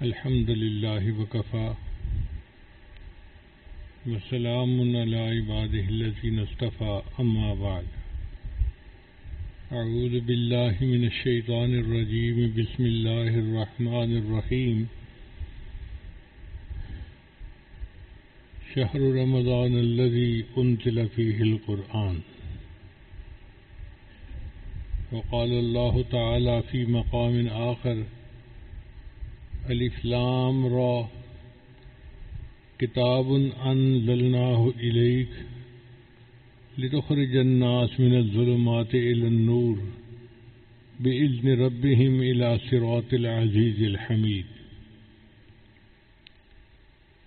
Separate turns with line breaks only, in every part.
الحمد للہ وکفی وسلام علی عبادہ الذین اصطفی اما بعد اعوذ باللہ من الشیطان الرجیم بسم اللہ الرحمن الرحیم شہر رمضان الذی انزل فیہ القرآن وقال اللہ تعالی فی مقام آخر الف لام را کتاب انزلناہ الیک لتخرج الناس من الظلمات الى النور بإذن ربهم الى صراط العزیز الحمید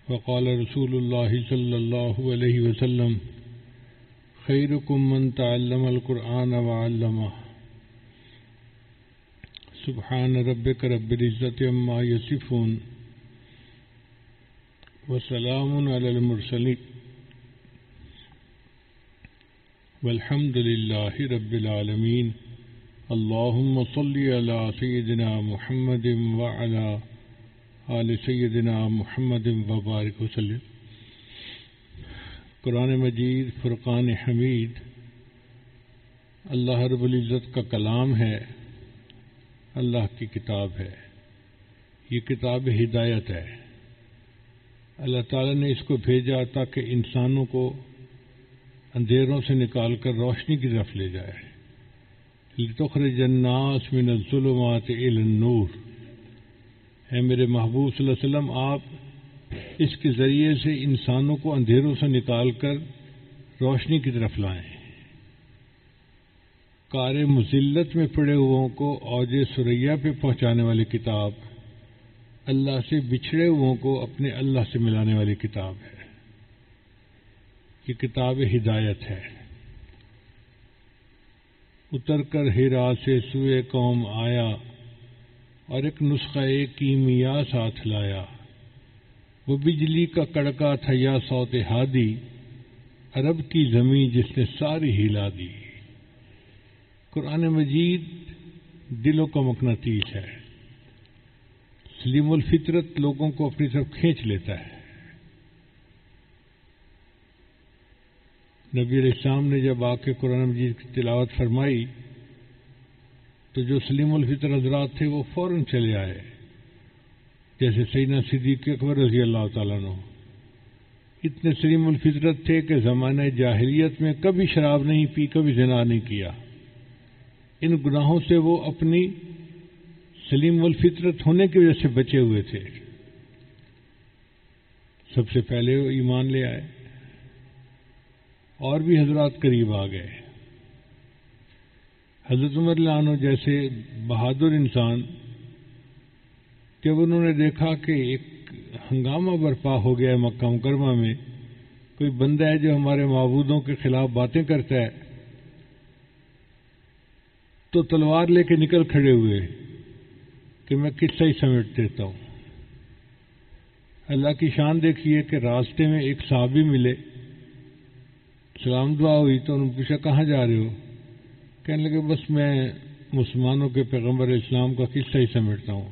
وقال رسول اللہ صلی اللہ علیہ وسلم خیرکم من تعلم القرآن وعلمہ سبحان ربک رب العزت عما یصفون وسلام علی المرسلین والحمد للہ رب العالمین اللہم صل علی سیدنا محمد وعلی آل سیدنا محمد وبارک وسلم۔ قرآن مجید فرقان حمید اللہ رب العزت کا کلام ہے، اللہ کی کتاب ہے، یہ کتاب ہدایت ہے۔ اللہ تعالیٰ نے اس کو بھیجا تاکہ انسانوں کو اندھیروں سے نکال کر روشنی کی طرف لے جائے۔ لتخرج الناس من الظلمات الی النور، اے میرے محبوب صلی اللہ علیہ وسلم، آپ اس کے ذریعے سے انسانوں کو اندھیروں سے نکال کر روشنی کی طرف لائیں۔ کار مذلت میں پڑے ہوئوں کو اوج ثریا پہ پہنچانے والی کتاب، اللہ سے بچھڑے ہوئوں کو اپنے اللہ سے ملانے والی کتاب ہے۔ یہ کتاب ہدایت ہے۔ اتر کر ہرا سے سوئے قوم آیا اور ایک نسخہ کیمیا ساتھ لایا، وہ بجلی کا کڑکا تھا یا صوت ہادی، عرب کی زمین جس نے ساری ہلا دی۔ قرآن مجید دلوں کا مقناطیس ہے، سلیم الفطرت لوگوں کو اپنی طرف کھینچ لیتا ہے۔ نبی علیہ السلام نے جب آ کے قرآن مجید کی تلاوت فرمائی تو جو سلیم الفطر حضرات تھے وہ فوراً چلے آئے، جیسے سیدنا صدیق اکبر رضی اللہ تعالیٰ عنہ اتنے سلیم الفطرت تھے کہ زمانہ جاہلیت میں کبھی شراب نہیں پی، کبھی زنا نہیں کیا۔ ان گناہوں سے وہ اپنی سلیم الفطرت ہونے کی وجہ سے بچے ہوئے تھے۔ سب سے پہلے وہ ایمان لے آئے، اور بھی حضرات قریب آ گئے۔ حضرت عمر رضی اللہ عنہ جیسے بہادر انسان، جب انہوں نے دیکھا کہ ایک ہنگامہ برپا ہو گیا ہے مکہ مکرمہ میں، کوئی بندہ ہے جو ہمارے معبودوں کے خلاف باتیں کرتا ہے، تو تلوار لے کے نکل کھڑے ہوئے کہ میں قصہ ہی سمیٹ دیتا ہوں۔ اللہ کی شان دیکھیے کہ راستے میں ایک صحابی ملے، سلام دعا ہوئی تو انہوں نے پوچھا کہاں جا رہے ہو؟ کہنے لگے بس میں مسلمانوں کے پیغمبر اسلام کا قصہ ہی سمیٹتا ہوں۔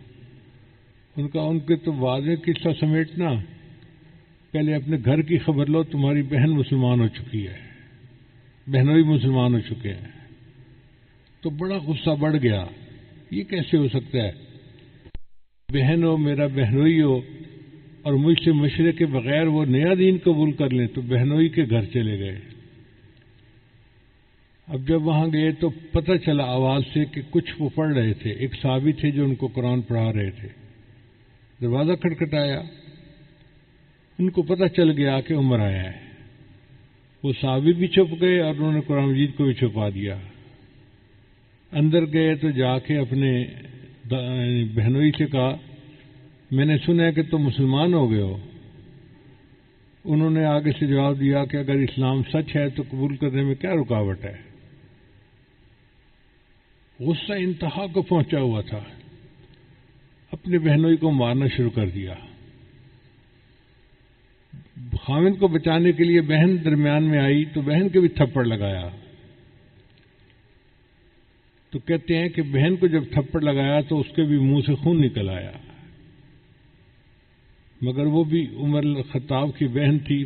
ان کا ان کے تو بعد میں قصہ سمیٹنا، پہلے اپنے گھر کی خبر لو، تمہاری بہن مسلمان ہو چکی ہے، بہنوئی مسلمان ہو چکے ہیں۔ تو بڑا غصہ بڑھ گیا، یہ کیسے ہو سکتا ہے؟ بہن ہو، میرا بہنوئی ہو، اور مجھ سے مشورے کے بغیر وہ نیا دین قبول کر لیں، تو بہنوئی کے گھر چلے گئے۔ اب جب وہاں گئے تو پتہ چلا آواز سے کہ کچھ وہ پڑھ رہے تھے، ایک صحابی تھے جو ان کو قرآن پڑھا رہے تھے۔ دروازہ کھٹکھٹایا، ان کو پتہ چل گیا کہ عمر آیا ہے۔ وہ صحابی بھی چھپ گئے اور انہوں نے قرآن مجید کو بھی چھپا دیا۔ اندر گئے تو جا کے اپنے بہنوئی سے کہا میں نے سنا ہے کہ تم مسلمان ہو گئے ہو۔ انہوں نے آگے سے جواب دیا کہ اگر اسلام سچ ہے تو قبول کرنے میں کیا رکاوٹ ہے؟ غصہ انتہا کو پہنچا ہوا تھا، اپنے بہنوئی کو مارنا شروع کر دیا۔ خاوند کو بچانے کے لیے بہن درمیان میں آئی تو بہن کے بھی تھپڑ لگایا۔ تو کہتے ہیں کہ بہن کو جب تھپڑ لگایا تو اس کے بھی منہ سے خون نکل آیا، مگر وہ بھی عمر الخطاب کی بہن تھی،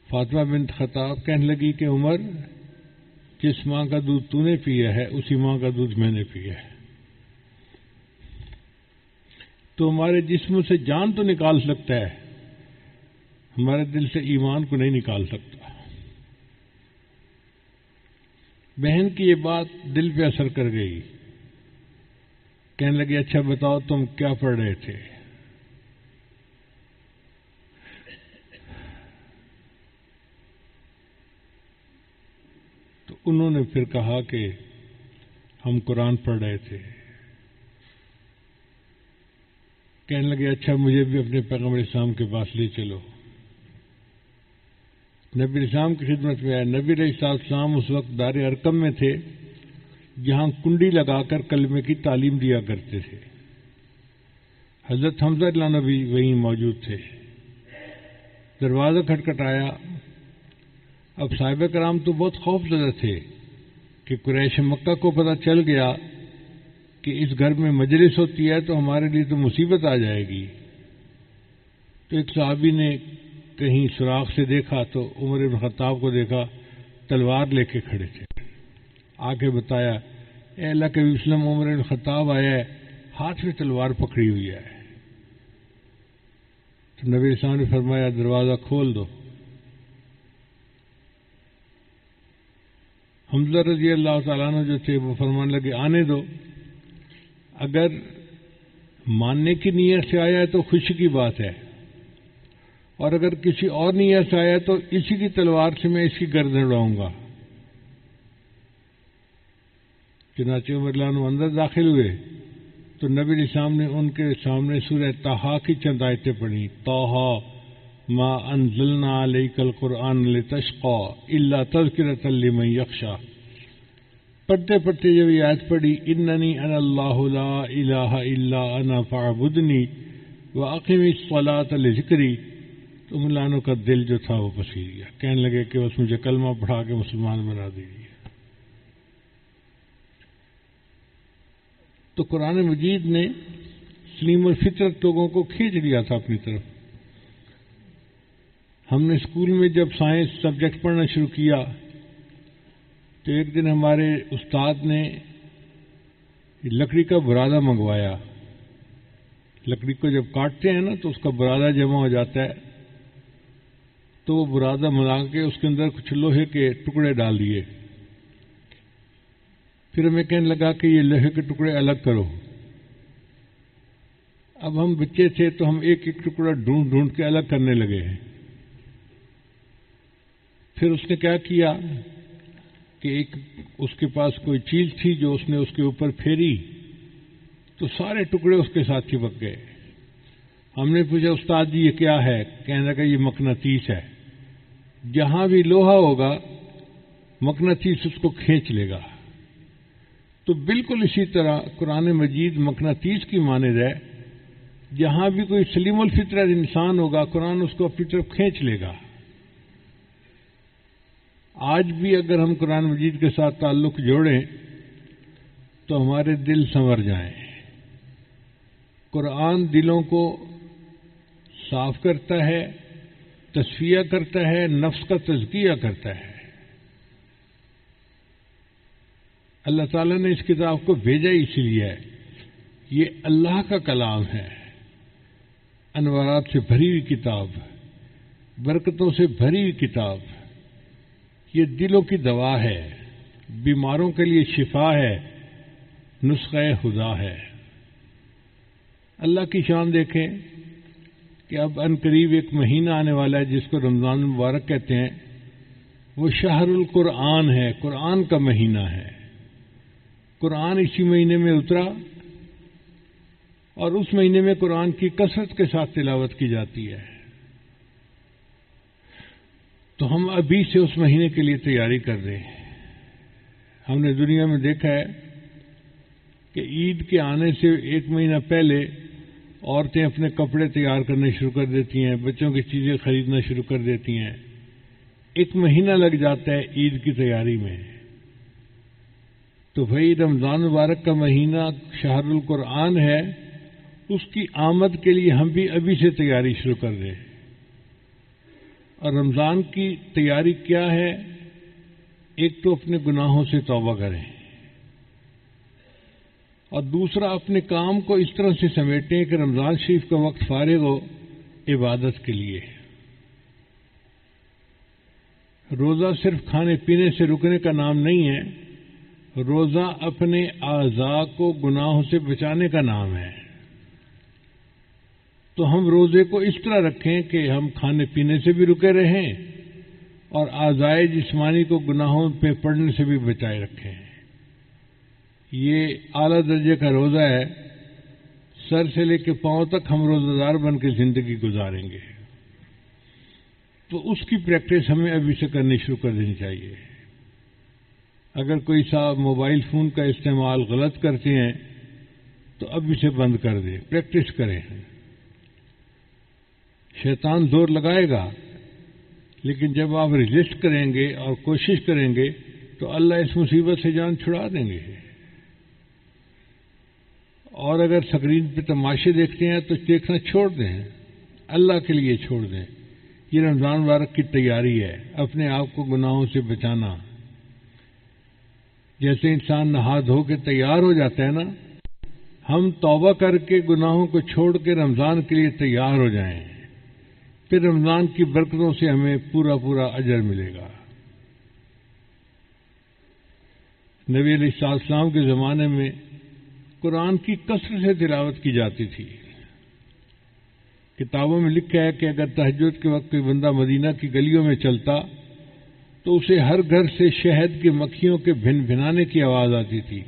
فاطمہ بنت خطاب، کہنے لگی کہ عمر، جس ماں کا دودھ تو نے پیا ہے اسی ماں کا دودھ میں نے پیا ہے۔ تو ہمارے جسم سے جان تو نکال سکتا ہے، ہمارے دل سے ایمان کو نہیں نکال سکتا۔ بہن کی یہ بات دل پہ اثر کر گئی، کہنے لگی اچھا بتاؤ تم کیا پڑھ رہے تھے؟ تو انہوں نے پھر کہا کہ ہم قرآن پڑھ رہے تھے۔ کہنے لگے اچھا مجھے بھی اپنے پیغمبر اسلام کے پاس لے چلو۔ نبی اسلام کی خدمت میں آئے۔ نبی علیہ السلام اس وقت دار ارقم میں تھے، جہاں کنڈی لگا کر کلمے کی تعلیم دیا کرتے تھے۔ حضرت حمزہ اللہ نبی وہیں موجود تھے۔ دروازہ کھٹکھٹایا۔ اب صحابہ کرام تو بہت خوف زدہ تھے کہ قریش مکہ کو پتہ چل گیا کہ اس گھر میں مجلس ہوتی ہے تو ہمارے لیے تو مصیبت آ جائے گی۔ تو ایک صحابی نے کہیں سوراخ سے دیکھا تو عمر بن خطاب کو دیکھا، تلوار لے کے کھڑے تھے۔ آ کے بتایا اے اللہ کے وسلم، عمر بن خطاب آیا ہے، ہاتھ میں تلوار پکڑی ہوئی ہے۔ تو نبی اسلام نے فرمایا دروازہ کھول دو۔ حمزہ رضی اللہ تعالیٰ عنہ جو تھے وہ فرمانے لگے آنے دو، اگر ماننے کی نیت سے آیا ہے تو خوشی کی بات ہے، اور اگر کسی اور نیت سے آیا تو اسی کی تلوار سے میں اس کی گردن اڑاؤں گا۔ چنانچہ عمر رضی اللہ عنہ اندر داخل ہوئے تو نبی اسلام نے ان کے سامنے سورہ طٰہٰ کی چند آیتیں پڑھی۔ طٰہٰ ما انزلنا علیک القرآن لتشقى الا تذکرۃ لمن یخشی۔ پڑھتے پڑھتے جب یہ آیت پڑھی اننی انا اللہ لا الہ الا انا فاعبدنی واقم الصلاۃ لذکری، تو ملانوں کا دل جو تھا وہ پسیر گیا، کہنے لگے کہ بس مجھے کلمہ پڑھا کے مسلمان بنا دیجیے۔ تو قرآن مجید نے سلیم الفطرت لوگوں کو کھینچ لیا تھا اپنی طرف۔ ہم نے اسکول میں جب سائنس سبجیکٹ پڑھنا شروع کیا تو ایک دن ہمارے استاد نے لکڑی کا برادہ منگوایا۔ لکڑی کو جب کاٹتے ہیں نا تو اس کا برادہ جمع ہو جاتا ہے، تو وہ برادہ ملا کے اس کے اندر کچھ لوہے کے ٹکڑے ڈال دیے۔ پھر ہمیں کہنے لگا کہ یہ لوہے کے ٹکڑے الگ کرو۔ اب ہم بچے تھے تو ہم ایک ایک ٹکڑا ڈھونڈ ڈھونڈ کے الگ کرنے لگے ہیں۔ پھر اس نے کیا کیا کہ ایک اس کے پاس کوئی چیز تھی جو اس نے اس کے اوپر پھیری تو سارے ٹکڑے اس کے ساتھ چپک گئے۔ ہم نے پوچھا استاد جی یہ کیا ہے؟ کہنے لگا یہ مقناطیس ہے، جہاں بھی لوہا ہوگا مقناطیس اس کو کھینچ لے گا۔ تو بالکل اسی طرح قرآن مجید مقناطیس کی مانند ہے، جہاں بھی کوئی سلیم الفطرت انسان ہوگا قرآن اس کو اپنی طرف کھینچ لے گا۔ آج بھی اگر ہم قرآن مجید کے ساتھ تعلق جوڑیں تو ہمارے دل سنور جائیں۔ قرآن دلوں کو صاف کرتا ہے، تصفیہ کرتا ہے، نفس کا تزکیہ کرتا ہے۔ اللہ تعالیٰ نے اس کتاب کو بھیجا اسی لیے ہے، یہ اللہ کا کلام ہے، انوارات سے بھری ہوئی کتاب، برکتوں سے بھری ہوئی کتاب، یہ دلوں کی دوا ہے، بیماروں کے لیے شفا ہے، نسخہ خدا ہے۔ اللہ کی شان دیکھیں کہ اب عنقریب ایک مہینہ آنے والا ہے جس کو رمضان المبارک کہتے ہیں، وہ شہر القرآن ہے، قرآن کا مہینہ ہے۔ قرآن اسی مہینے میں اترا اور اس مہینے میں قرآن کی کثرت کے ساتھ تلاوت کی جاتی ہے۔ تو ہم ابھی سے اس مہینے کے لیے تیاری کر رہے ہیں۔ ہم نے دنیا میں دیکھا ہے کہ عید کے آنے سے 1 مہینہ پہلے عورتیں اپنے کپڑے تیار کرنے شروع کر دیتی ہیں، بچوں کی چیزیں خریدنا شروع کر دیتی ہیں. 1 مہینہ لگ جاتا ہے عید کی تیاری میں. تو بھائی رمضان مبارک کا مہینہ شہر القرآن ہے، اس کی آمد کے لیے ہم بھی ابھی سے تیاری شروع کر دیں. اور رمضان کی تیاری کیا ہے؟ ایک تو اپنے گناہوں سے توبہ کریں، اور دوسرا اپنے کام کو اس طرح سے سمیٹیں کہ رمضان شریف کا وقت فارغ ہو عبادت کے لیے. روزہ صرف کھانے پینے سے رکنے کا نام نہیں ہے، روزہ اپنے اعضاء کو گناہوں سے بچانے کا نام ہے. تو ہم روزے کو اس طرح رکھیں کہ ہم کھانے پینے سے بھی رکے رہیں اور اعضائے جسمانی کو گناہوں پہ پڑنے سے بھی بچائے رکھیں. یہ اعلیٰ درجے کا روزہ ہے، سر سے لے کے پاؤں تک ہم روزہ دار بن کے زندگی گزاریں گے. تو اس کی پریکٹس ہمیں ابھی سے کرنی شروع کر دینی چاہیے. اگر کوئی صاحب موبائل فون کا استعمال غلط کرتے ہیں تو ابھی سے بند کر دیں، پریکٹس کریں. شیطان زور لگائے گا، لیکن جب آپ ریزسٹ کریں گے اور کوشش کریں گے تو اللہ اس مصیبت سے جان چھڑا دیں گے. اور اگر سکرین پہ تماشے دیکھتے ہیں تو دیکھنا چھوڑ دیں، اللہ کے لیے چھوڑ دیں. یہ رمضان مبارک کی تیاری ہے، اپنے آپ کو گناہوں سے بچانا. جیسے انسان نہا دھو کے تیار ہو جاتا ہے نا، ہم توبہ کر کے گناہوں کو چھوڑ کے رمضان کے لیے تیار ہو جائیں، پھر رمضان کی برکتوں سے ہمیں پورا پورا اجر ملے گا. نبی علیہ السلام کے زمانے میں قرآن کی کثرت سے تلاوت کی جاتی تھی. کتابوں میں لکھا ہے کہ اگر تہجد کے وقت کوئی بندہ مدینہ کی گلیوں میں چلتا تو اسے ہر گھر سے شہد کی مکھیوں کے بھن بھنانے کی آواز آتی تھی.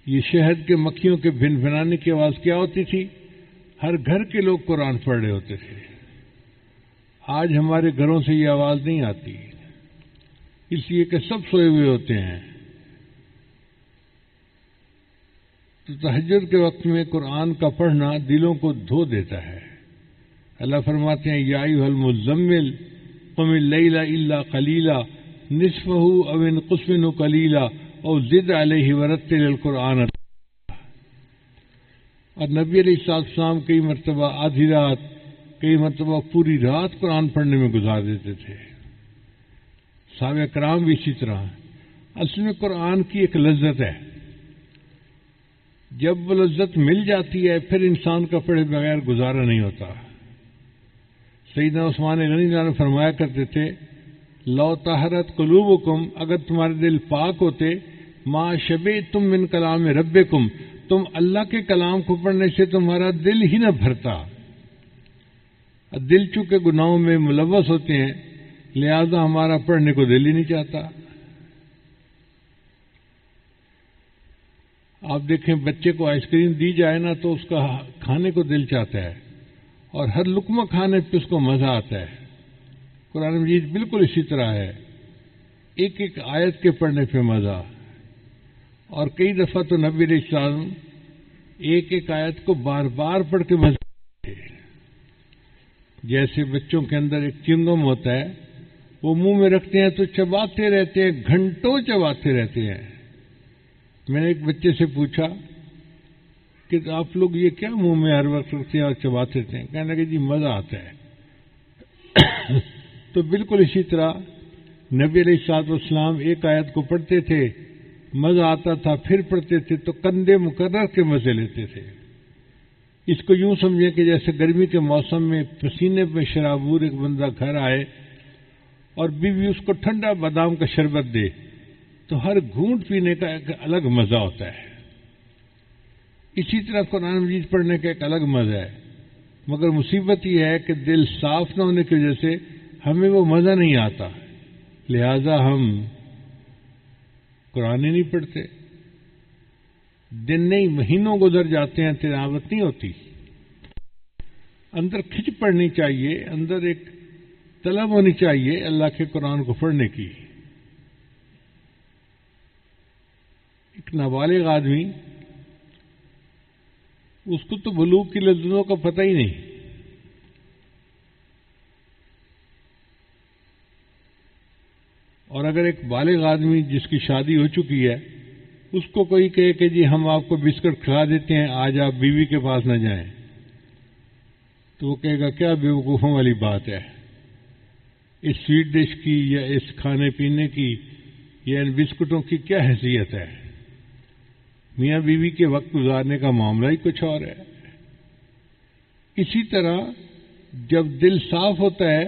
یہ شہد کے مکھیوں کے بھن بھنانے کی آواز کیا ہوتی تھی؟ ہر گھر کے لوگ قرآن پڑھ رہے ہوتے تھے. آج ہمارے گھروں سے یہ آواز نہیں آتی، اس لیے کہ سب سوئے ہوئے ہوتے ہیں. تو تہجد کے وقت میں قرآن کا پڑھنا دلوں کو دھو دیتا ہے. اللہ فرماتے ہیں یا ایھا المزمل قم اللیل الا قلیلا نصفہ او انقص منہ قلیلا او زد علیہ ورتل القرآن. اور نبی علیہ السلام کئی مرتبہ آدھی رات، کئی مرتبہ پوری رات قرآن پڑھنے میں گزار دیتے تھے. صحابہ کرام بھی اسی طرح. اصل میں قرآن کی ایک لذت ہے، جب وہ لذت مل جاتی ہے پھر انسان کا پڑھے بغیر گزارا نہیں ہوتا. سیدنا عثمان غنی اللہ نے فرمایا کرتے تھے لو طہرت قلوبکم، اگر تمہارے دل پاک ہوتے، ما شبعتم من کلام ربکم، تم اللہ کے کلام کو پڑھنے سے تمہارا دل ہی نہ بھرتا. دل چونکہ گناہوں میں ملوث ہوتے ہیں، لہذا ہمارا پڑھنے کو دل ہی نہیں چاہتا. آپ دیکھیں بچے کو آئس کریم دی جائے نا تو اس کا کھانے کو دل چاہتا ہے، اور ہر لقمہ کھانے پہ اس کو مزہ آتا ہے. قرآن مجید بالکل اسی طرح ہے، ایک ایک آیت کے پڑھنے پہ مزہ. اور کئی دفعہ تو نبی علیہ السلام ایک ایک آیت کو بار بار پڑھ کے مزہ آتے. جیسے بچوں کے اندر ایک چنگم ہوتا ہے، وہ منہ میں رکھتے ہیں تو چباتے رہتے ہیں، گھنٹوں چباتے رہتے ہیں. میں نے ایک بچے سے پوچھا کہ آپ لوگ یہ کیا منہ میں ہر وقت رکھتے ہیں اور چباتے رہتے ہیں؟ کہنے لگے جی مزہ آتا ہے. تو بالکل اسی طرح نبی علیہ الصلوۃ والسلام ایک آیت کو پڑھتے تھے، مزہ آتا تھا، پھر پڑھتے تھے تو کندھے مقرر کے مزے لیتے تھے. اس کو یوں سمجھیں کہ جیسے گرمی کے موسم میں پسینے میں شرابور ایک بندہ گھر آئے اور بیوی اس کو ٹھنڈا بادام کا شربت دے تو ہر گھونٹ پینے کا ایک الگ مزہ ہوتا ہے. اسی طرح قرآن مجید پڑھنے کا ایک الگ مزہ ہے، مگر مصیبت یہ ہے کہ دل صاف نہ ہونے کی وجہ سے ہمیں وہ مزہ نہیں آتا، لہذا ہم قرآن ہی نہیں پڑھتے. دن نہیں مہینوں گزر جاتے ہیں، تلاوت نہیں ہوتی. اندر کھچ پڑنی چاہیے، اندر ایک طلب ہونی چاہیے اللہ کے قرآن کو پڑھنے کی. ایک نابالغ آدمی، اس کو تو بلوغ کی لذتوں کا پتہ ہی نہیں، اور اگر ایک بالغ آدمی جس کی شادی ہو چکی ہے اس کو کوئی کہے کہ جی ہم آپ کو بسکٹ کھلا دیتے ہیں، آج آپ بیوی کے پاس نہ جائیں، تو وہ کہے گا کیا بیوقوفوں والی بات ہے، اس سویٹ ڈش کی یا اس کھانے پینے کی یا ان بسکٹوں کی کیا حیثیت ہے؟ میاں بیوی کے وقت گزارنے کا معاملہ ہی کچھ اور ہے۔ اسی طرح جب دل صاف ہوتا ہے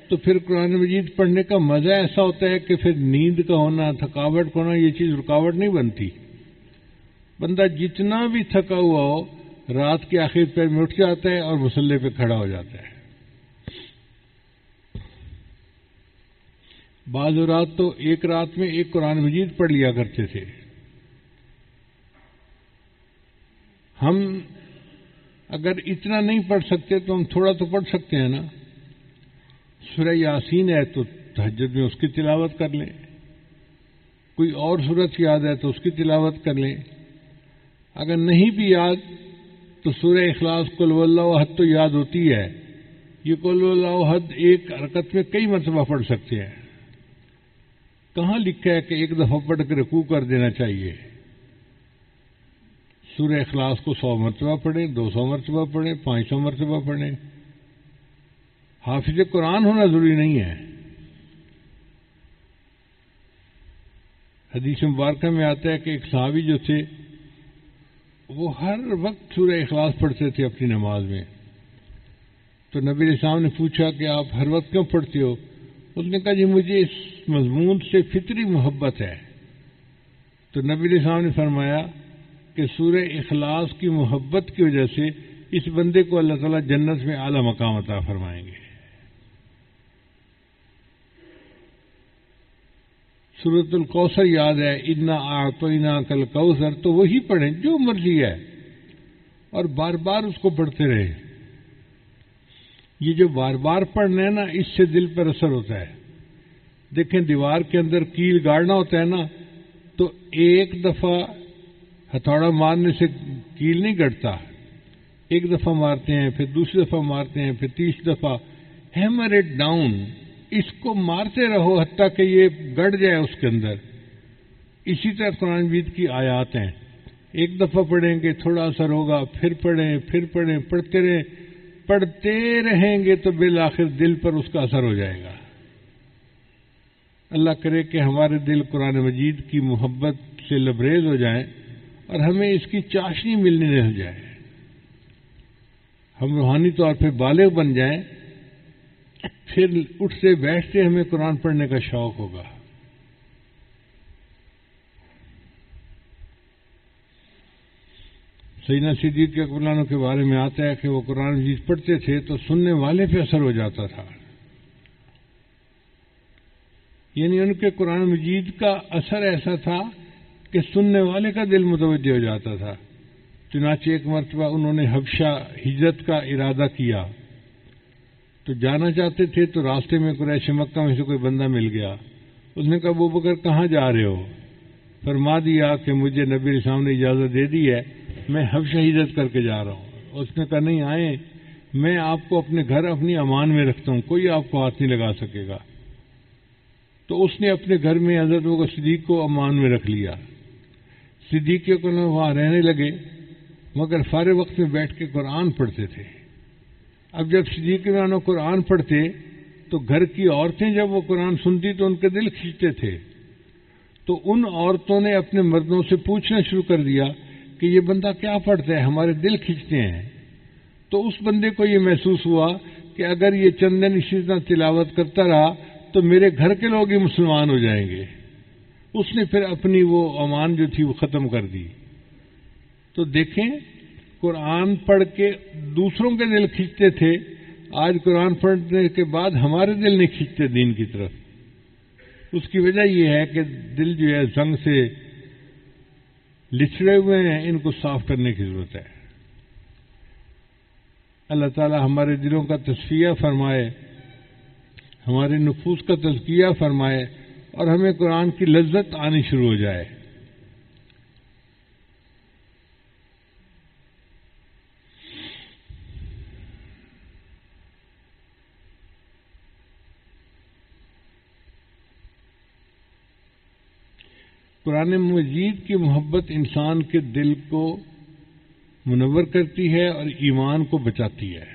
تو پھر قرآن مجید پڑھنے کا مزہ ایسا ہوتا ہے کہ پھر نیند کا ہونا، تھکاوٹ کا ہونا، یہ چیز رکاوٹ نہیں بنتی۔ بندہ جتنا بھی تھکا ہوا ہو رات کے آخر پیر میں اٹھ جاتا ہے اور مصلے پہ کھڑا ہو جاتا ہے۔ بعض رات تو ایک رات میں ایک قرآن مجید پڑھ لیا کرتے تھے۔ ہم اگر اتنا نہیں پڑھ سکتے تو ہم تھوڑا تو پڑھ سکتے ہیں نا۔ سورہ یاسین ہے تو تہجد میں اس کی تلاوت کر لیں، کوئی اور سورت یاد ہے تو اس کی تلاوت کر لیں، اگر نہیں بھی یاد تو سورہ اخلاص قل هو اللہ احد تو یاد ہوتی ہے۔ یہ قل هو اللہ احد ایک حرکت میں کئی مرتبہ پڑھ سکتے ہیں۔ کہاں لکھا ہے کہ ایک دفعہ پڑھ کے رکوع کر دینا چاہیے؟ سورہ اخلاص کو 100 مرتبہ پڑھیں، 200 مرتبہ پڑھیں، 500 مرتبہ پڑھیں۔ حافظ قرآن ہونا ضروری نہیں ہے۔ حدیث مبارکہ میں آتا ہے کہ ایک صحابی جو تھے وہ ہر وقت سورہ اخلاص پڑھتے تھے اپنی نماز میں، تو نبی علیہ السلام نے پوچھا کہ آپ ہر وقت کیوں پڑھتے ہو؟ اس نے کہا جی مجھے اس مضمون سے فطری محبت ہے۔ تو نبی علیہ السلام نے فرمایا کہ سورہ اخلاص کی محبت کی وجہ سے اس بندے کو اللہ تعالیٰ جنت میں اعلیٰ مقام عطا فرمائیں گے۔ سورۃ الکوثر یاد ہے، انا اعطیناک الکوثر، تو وہی پڑھیں جو مرضی ہے اور بار بار اس کو پڑھتے رہیں۔ یہ جو بار بار پڑھنا ہے نا اس سے دل پر اثر ہوتا ہے۔ دیکھیں دیوار کے اندر کیل گاڑنا ہوتا ہے نا تو ایک دفعہ ہتھوڑا مارنے سے کیل نہیں گڑتا، ایک دفعہ مارتے ہیں، پھر دوسری دفعہ مارتے ہیں، پھر تیسری دفعہ، ہیمر اٹ ڈاؤن، اس کو مارتے رہو حتیٰ کہ یہ گڑ جائے اس کے اندر۔ اسی طرح قرآن مجید کی آیات ہیں، ایک دفعہ پڑھیں گے تھوڑا اثر ہوگا، پھر پڑھیں، پڑھتے رہیں، پڑھتے رہیں گے تو بالآخر دل پر اس کا اثر ہو جائے گا۔ اللہ کرے کہ ہمارے دل قرآن مجید کی محبت سے لبریز ہو جائیں اور ہمیں اس کی چاشنی ملنے رہ جائے، ہم روحانی طور پہ بالغ بن جائیں، پھر اٹھتے بیٹھتے ہمیں قرآن پڑھنے کا شوق ہوگا۔ سیدنا صدیق اکبر عنہ کے بارے میں آتا ہے کہ وہ قرآن مجید پڑھتے تھے تو سننے والے پہ اثر ہو جاتا تھا، یعنی ان کے قرآن مجید کا اثر ایسا تھا کہ سننے والے کا دل متوجہ ہو جاتا تھا۔ چنانچہ ایک مرتبہ انہوں نے حبشہ ہجرت کا ارادہ کیا تو جانا چاہتے تھے، تو راستے میں قریش مکہ میں سے کوئی بندہ مل گیا، اس نے کہا ابو بکر کہاں جا رہے ہو؟ فرما دیا کہ مجھے نبی علیہ السلام نے اجازت دے دی ہے، میں حبشہ ہجرت کر کے جا رہا ہوں۔ اس نے کہا نہیں آئیں، میں آپ کو اپنے گھر اپنی امان میں رکھتا ہوں، کوئی آپ کو ہاتھ نہیں لگا سکے گا۔ تو اس نے اپنے گھر میں حضرت بکر صدیق کو امان میں رکھ لیا۔ صدیق کو وہاں رہنے لگے، مگر فارغ وقت میں بیٹھ کے قرآن پڑھتے تھے۔ اب جب صدیق قرآن پڑھتے تو گھر کی عورتیں جب وہ قرآن سنتی تو ان کے دل کھینچتے تھے، تو ان عورتوں نے اپنے مردوں سے پوچھنا شروع کر دیا کہ یہ بندہ کیا پڑھتا ہے، ہمارے دل کھینچتے ہیں۔ تو اس بندے کو یہ محسوس ہوا کہ اگر یہ چند دن اسی طرح تلاوت کرتا رہا تو میرے گھر کے لوگ ہی مسلمان ہو جائیں گے۔ اس نے پھر اپنی وہ امان جو تھی وہ ختم کر دی۔ تو دیکھیں قرآن پڑھ کے دوسروں کے دل کھینچتے تھے، آج قرآن پڑھنے کے بعد ہمارے دل نہیں کھینچتے دین کی طرف۔ اس کی وجہ یہ ہے کہ دل جو ہے زنگ سے لچڑے ہوئے ہیں، ان کو صاف کرنے کی ضرورت ہے۔ اللہ تعالی ہمارے دلوں کا تصفیہ فرمائے، ہمارے نفوس کا تزکیہ فرمائے اور ہمیں قرآن کی لذت آنی شروع ہو جائے۔ قرآن مجید کی محبت انسان کے دل کو منور کرتی ہے اور ایمان کو بچاتی ہے۔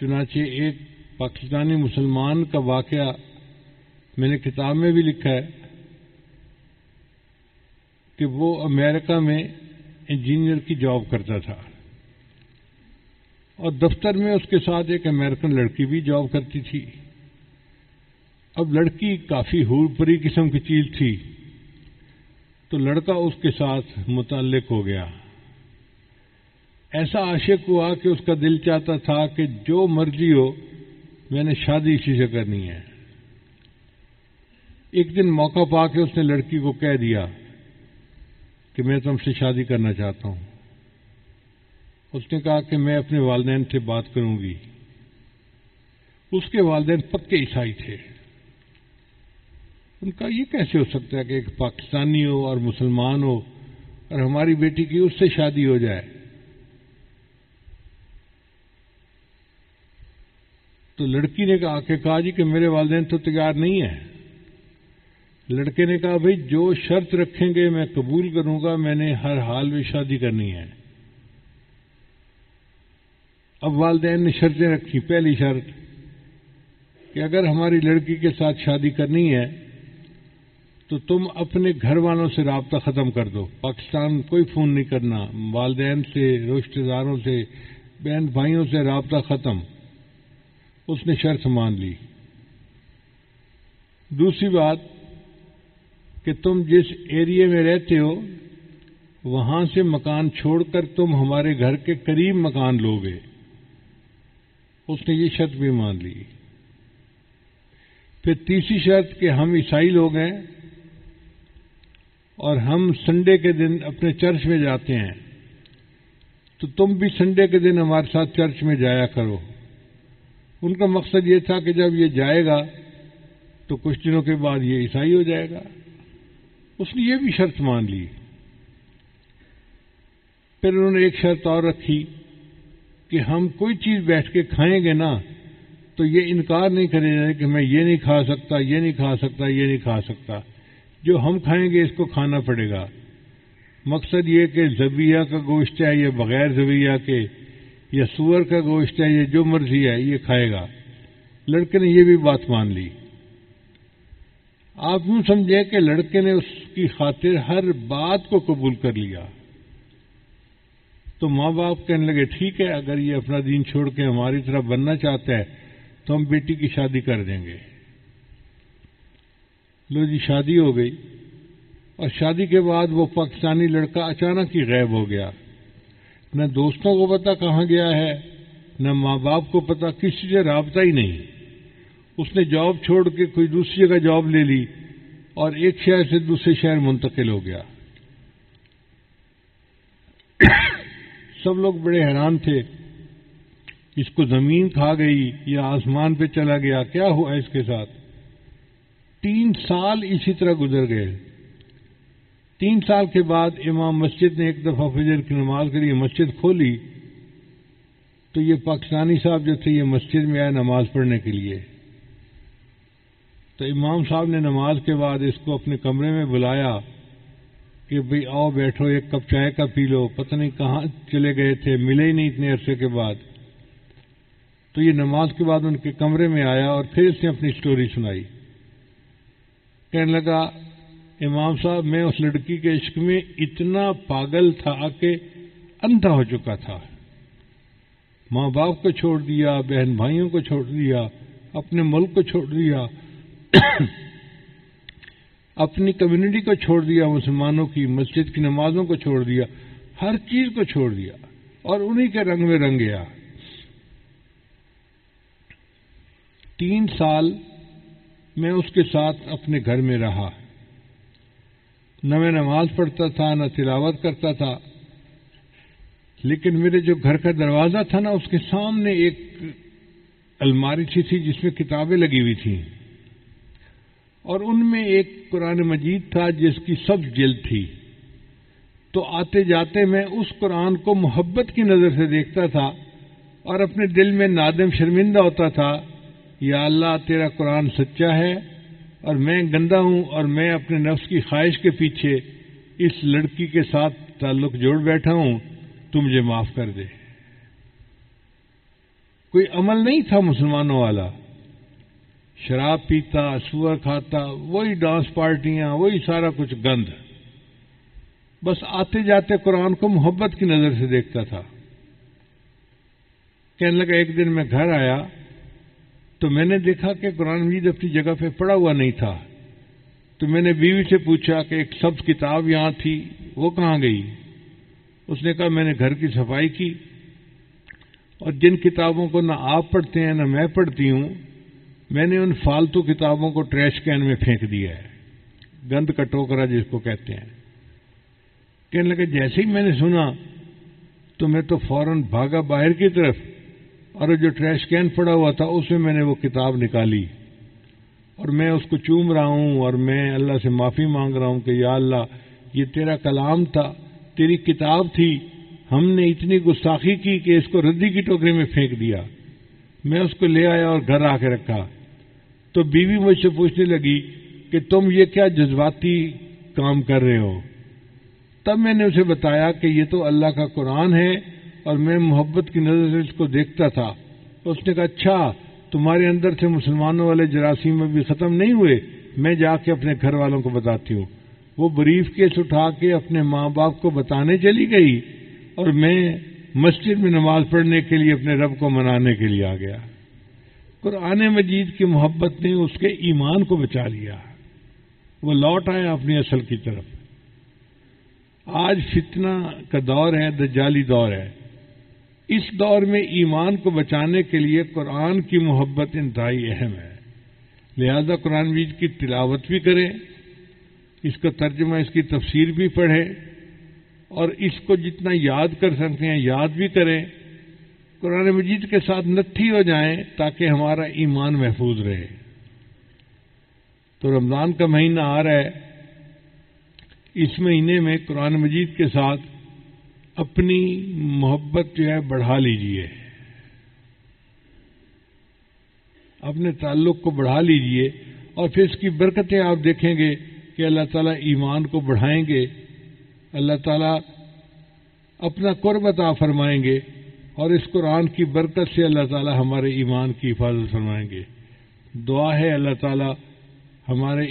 چنانچہ ایک پاکستانی مسلمان کا واقعہ میں نے کتاب میں بھی لکھا ہے کہ وہ امریکہ میں انجینئر کی جاب کرتا تھا اور دفتر میں اس کے ساتھ ایک امریکن لڑکی بھی جاب کرتی تھی۔ اب لڑکی کافی حور پری قسم کی چیز تھی تو لڑکا اس کے ساتھ متعلق ہو گیا، ایسا عاشق ہوا کہ اس کا دل چاہتا تھا کہ جو مرضی ہو میں نے شادی اسی سے کرنی ہے۔ ایک دن موقع پا کے اس نے لڑکی کو کہہ دیا کہ میں تم سے شادی کرنا چاہتا ہوں۔ اس نے کہا کہ میں اپنے والدین سے بات کروں گی۔ اس کے والدین پکے عیسائی تھے۔ ان کا یہ کیسے ہو سکتا ہے کہ ایک پاکستانی ہو اور مسلمان ہو اور ہماری بیٹی کی اس سے شادی ہو جائے؟ تو لڑکی نے کہا جی کہ میرے والدین تو تیار نہیں ہیں۔ لڑکے نے کہا بھئی جو شرط رکھیں گے میں قبول کروں گا، میں نے ہر حال میں شادی کرنی ہے۔ اب والدین نے شرطیں رکھی۔ پہلی شرط کہ اگر ہماری لڑکی کے ساتھ شادی کرنی ہے تو تم اپنے گھر والوں سے رابطہ ختم کر دو، پاکستان کوئی فون نہیں کرنا، والدین سے، رشتہ داروں سے، بہن بھائیوں سے رابطہ ختم۔ اس نے شرط مان لی۔ دوسری بات کہ تم جس ایریے میں رہتے ہو وہاں سے مکان چھوڑ کر تم ہمارے گھر کے قریب مکان لوگے۔ اس نے یہ شرط بھی مان لی۔ پھر تیسری شرط کہ ہم عیسائی لوگ ہیں اور ہم سنڈے کے دن اپنے چرچ میں جاتے ہیں، تو تم بھی سنڈے کے دن ہمارے ساتھ چرچ میں جایا کرو۔ ان کا مقصد یہ تھا کہ جب یہ جائے گا تو کچھ دنوں کے بعد یہ عیسائی ہو جائے گا۔ اس نے یہ بھی شرط مان لی۔ پھر انہوں نے ایک شرط اور رکھی کہ ہم کوئی چیز بیٹھ کے کھائیں گے نا تو یہ انکار نہیں کرے گا کہ میں یہ نہیں کھا سکتا، یہ نہیں کھا سکتا، یہ نہیں کھا سکتا۔ جو ہم کھائیں گے اس کو کھانا پڑے گا۔ مقصد یہ کہ ذبیحہ کا گوشت ہے یا بغیر ذبیحہ کے، یا سور کا گوشت ہے، یہ جو مرضی ہے یہ کھائے گا۔ لڑکے نے یہ بھی بات مان لی۔ آپ یوں سمجھیں کہ لڑکے نے اس کی خاطر ہر بات کو قبول کر لیا۔ تو ماں باپ کہنے لگے ٹھیک ہے، اگر یہ اپنا دین چھوڑ کے ہماری طرح بننا چاہتا ہے تو ہم بیٹی کی شادی کر دیں گے۔ لو جی شادی ہو گئی، اور شادی کے بعد وہ پاکستانی لڑکا اچانک ہی غائب ہو گیا۔ نہ دوستوں کو پتا کہاں گیا ہے، نہ ماں باپ کو پتا، کسی سے رابطہ ہی نہیں۔ اس نے جاب چھوڑ کے کوئی دوسری جگہ جاب لے لی اور ایک شہر سے دوسرے شہر منتقل ہو گیا۔ سب لوگ بڑے حیران تھے، اس کو زمین کھا گئی یا آسمان پہ چلا گیا، کیا ہوا اس کے ساتھ؟ 3 سال اسی طرح گزر گئے۔ 3 سال کے بعد امام مسجد نے ایک دفعہ فجر کی نماز کے لیے مسجد کھولی تو یہ پاکستانی صاحب جو تھے یہ مسجد میں آئے نماز پڑھنے کے لیے۔ تو امام صاحب نے نماز کے بعد اس کو اپنے کمرے میں بلایا کہ بھئی آؤ بیٹھو، ایک کپ چائے کا پی لو۔ پتہ نہیں کہاں چلے گئے تھے، ملے ہی نہیں اتنے عرصے کے بعد۔ تو یہ نماز کے بعد ان کے کمرے میں آیا اور پھر اس نے اپنی سٹوری سنائی۔ کہنے لگا امام صاحب میں اس لڑکی کے عشق میں اتنا پاگل تھا کہ اندھا ہو چکا تھا۔ ماں باپ کو چھوڑ دیا، بہن بھائیوں کو چھوڑ دیا، اپنے ملک کو چھوڑ دیا، اپنی کمیونٹی کو چھوڑ دیا، مسلمانوں کی مسجد کی نمازوں کو چھوڑ دیا، ہر چیز کو چھوڑ دیا اور انہی کے رنگ میں رنگ گیا۔ 3 سال میں اس کے ساتھ اپنے گھر میں رہا، نہ میں نماز پڑھتا تھا نہ تلاوت کرتا تھا، لیکن میرے جو گھر کا دروازہ تھا نا اس کے سامنے ایک الماری سی تھی جس میں کتابیں لگی ہوئی تھیں، اور ان میں ایک قرآن مجید تھا جس کی سبز جلد تھی۔ تو آتے جاتے میں اس قرآن کو محبت کی نظر سے دیکھتا تھا اور اپنے دل میں نادم شرمندہ ہوتا تھا، یا اللہ تیرا قرآن سچا ہے اور میں گندا ہوں اور میں اپنے نفس کی خواہش کے پیچھے اس لڑکی کے ساتھ تعلق جوڑ بیٹھا ہوں، تو مجھے معاف کر دے۔ کوئی عمل نہیں تھا مسلمانوں والا، شراب پیتا، سور کھاتا، وہی ڈانس پارٹیاں، وہی سارا کچھ گند، بس آتے جاتے قرآن کو محبت کی نظر سے دیکھتا تھا۔ کہنے لگا ایک دن میں گھر آیا تو میں نے دیکھا کہ قرآن مجید اپنی جگہ پہ پڑا ہوا نہیں تھا، تو میں نے بیوی سے پوچھا کہ ایک سبز کتاب یہاں تھی، وہ کہاں گئی؟ اس نے کہا میں نے گھر کی صفائی کی، اور جن کتابوں کو نہ آپ پڑھتے ہیں نہ میں پڑھتی ہوں، میں نے ان فالتو کتابوں کو ٹریش کین میں پھینک دیا ہے، گند کا ٹوکرا جس کو کہتے ہیں۔ کہنے لگے جیسے ہی میں نے سنا تو میں تو فوراً بھاگا باہر کی طرف، اور جو ٹریش کین پڑا ہوا تھا اس میں نے وہ کتاب نکالی، اور میں اس کو چوم رہا ہوں، اور میں اللہ سے معافی مانگ رہا ہوں کہ یا اللہ یہ تیرا کلام تھا، تیری کتاب تھی، ہم نے اتنی گستاخی کی کہ اس کو ردی کی ٹوکری میں پھینک دیا۔ میں اس کو لے آیا اور گھر آ کے رکھا، تو بیوی مجھ سے پوچھنے لگی کہ تم یہ کیا جذباتی کام کر رہے ہو؟ تب میں نے اسے بتایا کہ یہ تو اللہ کا قرآن ہے اور میں محبت کی نظر سے اس کو دیکھتا تھا۔ اس نے کہا اچھا تمہارے اندر سے مسلمانوں والے جراثیم ابھی ختم نہیں ہوئے، میں جا کے اپنے گھر والوں کو بتاتی ہوں۔ وہ بریف کیس اٹھا کے اپنے ماں باپ کو بتانے چلی گئی، اور میں مسجد میں نماز پڑھنے کے لیے اپنے رب کو منانے کے لیے آ گیا۔ قرآن مجید کی محبت نے اس کے ایمان کو بچا لیا، وہ لوٹ آیا اپنی اصل کی طرف۔ آج فتنہ کا دور ہے، دجالی دور ہے، اس دور میں ایمان کو بچانے کے لیے قرآن کی محبت انتہائی اہم ہے۔ لہذا قرآن مجید کی تلاوت بھی کریں، اس کا ترجمہ، اس کی تفسیر بھی پڑھیں، اور اس کو جتنا یاد کر سکتے ہیں یاد بھی کریں، قرآن مجید کے ساتھ نتھی ہو جائیں تاکہ ہمارا ایمان محفوظ رہے۔ تو رمضان کا مہینہ آ رہا ہے، اس مہینے میں قرآن مجید کے ساتھ اپنی محبت جو ہے بڑھا لیجئے، اپنے تعلق کو بڑھا لیجئے، اور پھر اس کی برکتیں آپ دیکھیں گے کہ اللہ تعالیٰ ایمان کو بڑھائیں گے، اللہ تعالیٰ اپنا قرب عطا فرمائیں گے، اور اس قرآن کی برکت سے اللہ تعالیٰ ہمارے ایمان کی حفاظت فرمائیں گے۔ دعا ہے اللہ تعالیٰ ہمارے